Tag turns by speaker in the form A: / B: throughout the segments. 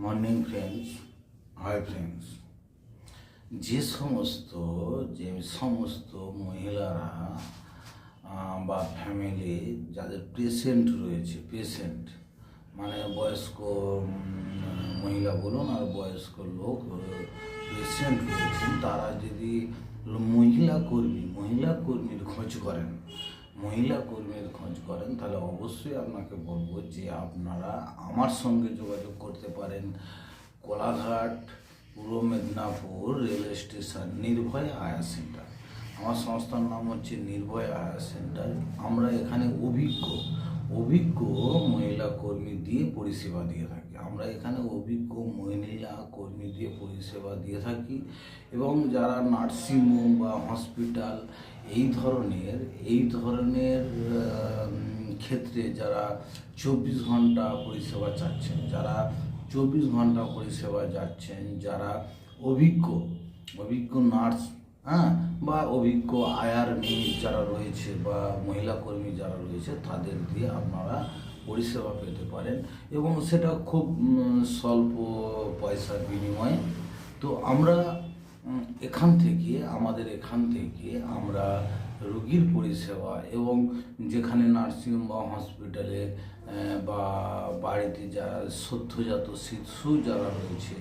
A: Morning friends, hi friends. যে সমস্ত মহিলারা বা ফ্যামিলি যাদের পেশেন্ট রয়েছে, মানে বয়স্ক মহিলা বলুন আর বয়স্ক লোক পেশেন্ট রয়েছেন, তারা যদি মহিলা কর্মীর খোঁজ করেন তাহলে অবশ্যই আপনাকে বলবো যে আপনারা আমার সঙ্গে যোগাযোগ করতে পারেন। কোলাঘাট, পূর্ব মেদিনীপুর রেল স্টেশন, নির্ভয় আয়া সেন্টার। আমার সংস্থার নাম হচ্ছে নির্ভয় আয়া সেন্টার। আমরা এখানে অভিজ্ঞ মহিলা কর্মী দিয়ে পরিষেবা দিয়ে থাকি। এবং যারা নার্সিংহোম বা হসপিটাল এই ধরনের ক্ষেত্রে যারা 24 ঘন্টা পরিষেবা চাচ্ছেন, যারা অভিজ্ঞ নার্স বা অভিজ্ঞ আয়ার মেয়ে যারা রয়েছে বা মহিলা কর্মী যারা রয়েছে, তাদের দিয়ে আপনারা পরিষেবা পেতে পারেন এবং সেটা খুব স্বল্প পয়সার বিনিময়ে। তো আমাদের এখান থেকে আমরা রোগীর পরিষেবা এবং যেখানে নার্সিংহোম বা হসপিটালে বা বাড়িতে যারা সদ্যজাত শিশু যারা রয়েছে,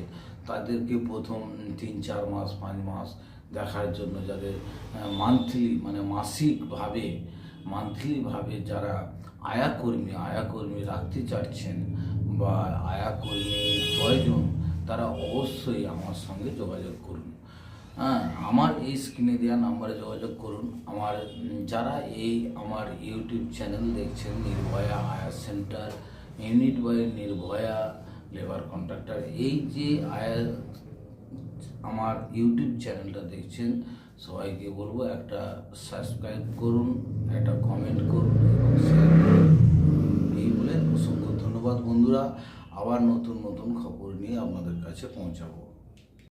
A: তাদেরকে প্রথম 3-4 মাস 5 মাস দেখার জন্য, যাদের মান্থলিভাবে যারা আয়া কর্মী রাখতে চাচ্ছেন বা আয়া কর্মীর প্রয়োজন, তারা অবশ্যই আমার সঙ্গে যোগাযোগ করুন। আমার এই স্ক্রিনে দেওয়া নাম্বারে যোগাযোগ করুন। আমার ইউটিউব চ্যানেল দেখছেন, Nirbhaya Aaya centre, unit by Nirbhaya labour contractor, এই যে আমার ইউটিউব চ্যানেলটা দেখছেন, সবাইকে বলবো একটা সাবস্ক্রাইব করুন, একটা কমেন্ট করুন এবং শেয়ার করুন। এই বলে অসংখ্য ধন্যবাদ বন্ধুরা। আবার নতুন খবর নিয়ে আপনাদের কাছে পৌঁছাবো।